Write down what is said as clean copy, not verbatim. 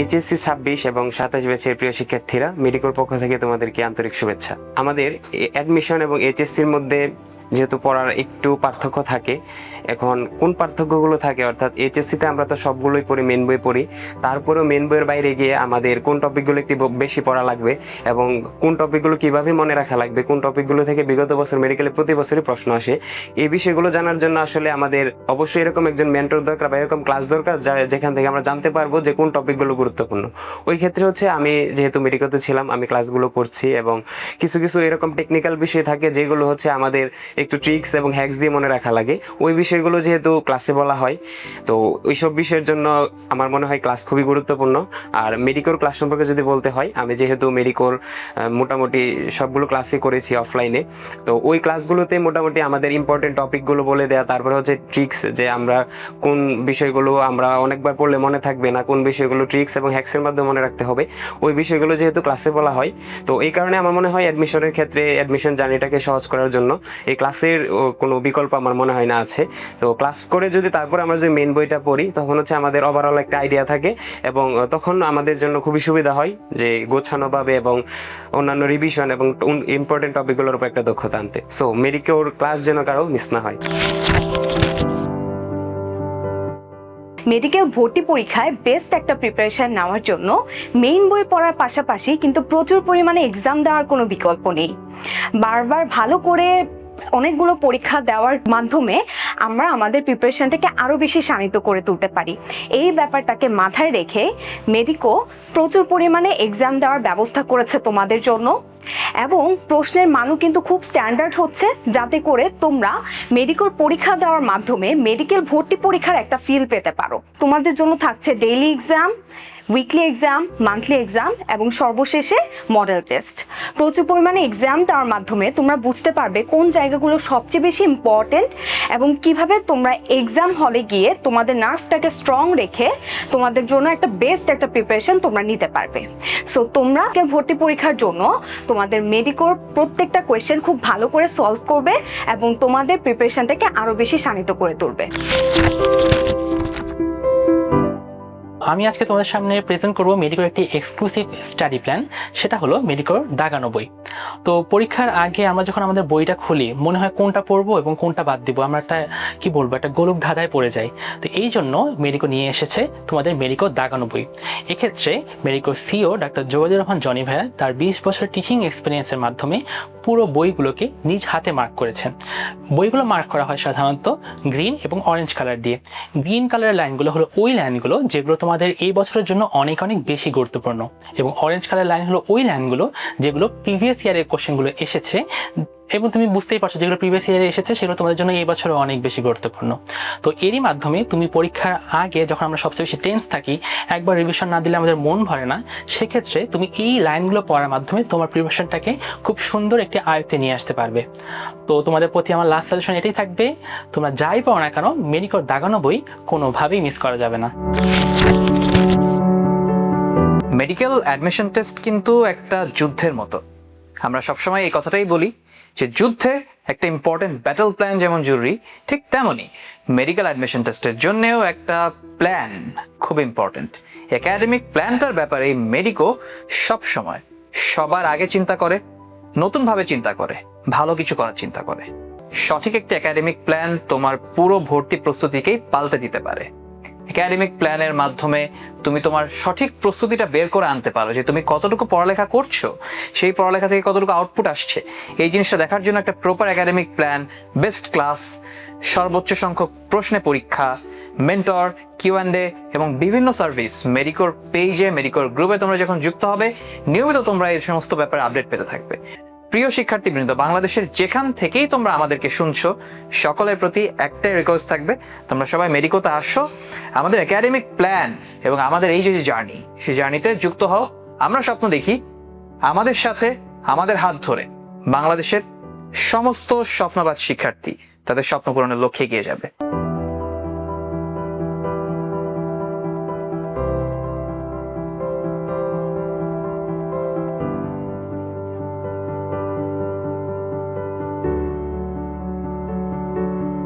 HSC 26 এবং 27 ব্যাচের প্রিয় শিক্ষার্থীরা, মেডিকোর পক্ষ থেকে তোমাদেরকে আন্তরিক শুভেচ্ছা। আমাদের অ্যাডমিশন এবং এইচএসসির মধ্যে যেহেতু পড়ার একটু পার্থক্য থাকে, এখন কোন পার্থক্যগুলো থাকে অর্থাৎ এইচএসসিতে আমরা তো সবগুলোই পড়ি, মেন বই পড়ি, তারপরেও মেন বইয়ের বাইরে গিয়ে আমাদের কোন টপিকগুলো একটু বেশি পড়া লাগবে এবং কোন টপিকগুলো কিভাবে মনে রাখা লাগবে, কোন টপিকগুলো থেকে বিগত বছর মেডিকেলে প্রতি বছরই প্রশ্ন আসে, এই বিষয়গুলো জানার জন্য আসলে আমাদের অবশ্যই এরকম একজন মেন্টর দরকার বা এরকম ক্লাস দরকার যেখান থেকে আমরা জানতে পারবো যে কোন টপিকগুলো গুরুত্বপূর্ণ। ওই ক্ষেত্রে হচ্ছে আমি যেহেতু মেডিকেলতে ছিলাম, আমি ক্লাসগুলো করছি এবং কিছু কিছু এরকম টেকনিক্যাল বিষয় থাকে যেগুলো হচ্ছে আমাদের একটু ট্রিক্স এবং হ্যাক্স দিয়ে মনে রাখা লাগে। ওই বিষয়গুলো যেহেতু ক্লাসে বলা হয়, তো ওইসব বিষয়ের জন্য আমার মনে হয় ক্লাস খুবই গুরুত্বপূর্ণ। আর মেডিকোর ক্লাস সম্পর্কে যদি বলতে হয়, আমি যেহেতু মেডিকোর মোটামুটি সবগুলো ক্লাসই করেছি অফলাইনে, তো ওই ক্লাসগুলোতে মোটামুটি আমাদের ইম্পর্টেন্ট টপিকগুলো বলে দেওয়া, তারপরে হচ্ছে ট্রিক্স, যে আমরা কোন বিষয়গুলো আমরা অনেকবার পড়লে মনে থাকবে না, কোন বিষয়গুলো ট্রিক্স এবং হ্যাক্সের মাধ্যমে মনে রাখতে হবে, ওই বিষয়গুলো যেহেতু ক্লাসে বলা হয়, তো এই কারণে আমার মনে হয় অ্যাডমিশনের ক্ষেত্রে অ্যাডমিশন জার্নিটাকে সহজ করার জন্য এই ক্লাসের কোনো বিকল্প আমার মনে হয় না আছে। তো ক্লাস করে যদি তারপর আমরা যে মেন বইটা পড়ি, তখন হচ্ছে আমাদের ওভারঅল একটা আইডিয়া থাকে এবং তখন আমাদের জন্য খুবই সুবিধা হয় যে গোছানোভাবে এবং অন্যান্য রিভিশন এবং ইম্পর্টেন্ট টপিকগুলোর উপর একটা দক্ষতা আনতে। সো মেডিকোর ক্লাস যেন কারো মিস না হয়। মেডিকেল ভর্তি পরীক্ষায় বেস্ট একটা প্রিপারেশন নেওয়ার জন্য মেইন বই পড়ার পাশাপাশি কিন্তু প্রচুর পরিমাণে এক্সাম দেওয়ার কোনো বিকল্প নেই। বারবার ভালো করে অনেকগুলো পরীক্ষা দেওয়ার মাধ্যমে আমরা আমাদের প্রিপারেশনটাকে আরও বেশি শানিত করে তুলতে পারি। এই ব্যাপারটাকে মাথায় রেখে মেডিকো প্রচুর পরিমাণে এক্সাম দেওয়ার ব্যবস্থা করেছে তোমাদের জন্য, এবং প্রশ্নের মানও কিন্তু খুব স্ট্যান্ডার্ড হচ্ছে, যাতে করে তোমরা মেডিকোর পরীক্ষা দেওয়ার মাধ্যমে মেডিকেল ভর্তি পরীক্ষার একটা ফিল পেতে পারো। তোমাদের জন্য থাকছে daily exam, weekly exam, monthly exam এবং সর্বশেষে মডেল টেস্ট। প্রচুর পরিমাণে এক্সাম দেওয়ার মাধ্যমে তোমরা বুঝতে পারবে কোন জায়গাগুলো সবচেয়ে বেশি ইম্পর্টেন্ট এবং কিভাবে তোমরা এক্সাম হলে গিয়ে তোমাদের নার্ভটাকে স্ট্রং রেখে তোমাদের জন্য একটা বেস্ট একটা প্রিপারেশন তোমরা নিতে পারবে। সো তোমরা ভর্তি পরীক্ষার জন্য তোমাদের মেডিকোর প্রত্যেকটা কোয়েশ্চেন খুব ভালো করে সলভ করবে এবং তোমাদের প্রিপারেশনটাকে আরও বেশি শানিত করে তুলবে। আমি আজকে তোমাদের সামনে প্রেজেন্ট করব মেডিকোর একটি এক্সক্লুসিভ স্টাডি প্ল্যান, সেটা হলো মেডিকোর দাগানো বই। তো পরীক্ষার আগে আমরা যখন আমাদের বইটা খুলি, মনে হয় কোনটা পড়বো এবং কোনটা বাদ দিব, আমরা একটা কি বলবো, একটা গোলক ধাঁধায় পড়ে যাই। তো এই জন্য মেডিকো নিয়ে এসেছে তোমাদের মেডিকোর দাগানো বই। এক্ষেত্রে মেডিকোর CO doctor Zobaidur Rahman Johnny ভাইয়া তার 20 বছর টিচিং এক্সপিরিয়েন্সের মাধ্যমে পুরো বইগুলোকে নিজ হাতে মার্ক করেছেন। বইগুলো মার্ক করা হয় সাধারণত গ্রিন এবং অরেঞ্জ কালার দিয়ে। গ্রিন কালারের লাইনগুলো হলো ওই লাইনগুলো যেগুলো তোমাদের এই বছরের জন্য অনেক অনেক বেশি গুরুত্বপূর্ণ, এবং অরেঞ্জ কালার লাইন হলো ওই লাইনগুলো যেগুলো প্রিভিয়াস ইয়ারের কোশ্চেনগুলো এসেছে, এবং তুমি বুঝতেই পারছো যেগুলো প্রিভিয়াস ইয়ারে এসেছে সেগুলো তোমাদের জন্য এই বছরও অনেক বেশি গুরুত্বপূর্ণ। তো এরই মাধ্যমে তুমি পরীক্ষার আগে যখন আমরা সবচেয়ে বেশি টেন্স থাকি, একবার রিভিশন না দিলে আমাদের মন ভরে না, সেক্ষেত্রে তুমি এই লাইনগুলো পড়ার মাধ্যমে তোমার প্রিপারেশনটাকে খুব সুন্দর একটি আয়ত্তে নিয়ে আসতে পারবে। তো তোমাদের প্রতি আমার লাস্ট সাজেশন এটাই থাকবে, তোমরা যাই পাও না কেন মেডিকোর দাগানো বই কোনোভাবেই মিস করা যাবে না। মেডিকেল অ্যাডমিশন টেস্ট কিন্তু একটা যুদ্ধের মতো। আমরা সবসময় এই কথাটাই বলি যে যুদ্ধে একটা ইম্পর্টেন্ট ব্যাটল প্ল্যান যেমন জরুরি, ঠিক তেমনই মেডিকেল অ্যাডমিশন টেস্টের জন্যেও একটা প্ল্যান খুব ইম্পর্টেন্ট। একাডেমিক প্ল্যানটার ব্যাপারে মেডিকো সবসময় সবার আগে চিন্তা করে, নতুনভাবে চিন্তা করে, ভালো কিছু করার চিন্তা করে। সঠিক একটি একাডেমিক প্ল্যান তোমার পুরো ভর্তি প্রস্তুতিকেই পাল্টে দিতে পারে। একাডেমিক প্ল্যানের মাধ্যমে তুমি তোমার সঠিক প্রস্তুতিটা বের করে আনতে পারো, যে তুমি কতটুকু পড়ালেখা করছো, সেই পড়ালেখা থেকে কতটুকু আউটপুট আসছে, এই জিনিসটা দেখার জন্য একটা proper academic plan, best class, সর্বোচ্চ সংখ্যক প্রশ্নে পরীক্ষা, মেন্টর, কিউ&এ এবং বিভিন্ন সার্ভিস মেডিকোর পেজে, মেডিকোর গ্রুপে তোমরা যখন যুক্ত হবে, নিয়মিত তোমরা এই সমস্ত ব্যাপারে আপডেট পেতে থাকবে। প্রিয় শিক্ষার্থীবৃন্দ, বাংলাদেশের যেখান থেকেই তোমরা আমাদেরকে শুনছো, সকলের প্রতি একটাই রিকোয়েস্ট থাকবে, তোমরা সবাই মেডিকোতে আসো, আমাদের একাডেমিক প্ল্যান এবং আমাদের এই যে জার্নি, সেই জার্নিতে যুক্ত হও। আমরা স্বপ্ন দেখি আমাদের সাথে, আমাদের হাত ধরে বাংলাদেশের সমস্ত স্বপ্নবাজ শিক্ষার্থী তাদের স্বপ্ন পূরণের লক্ষ্যে এগিয়ে যাবে।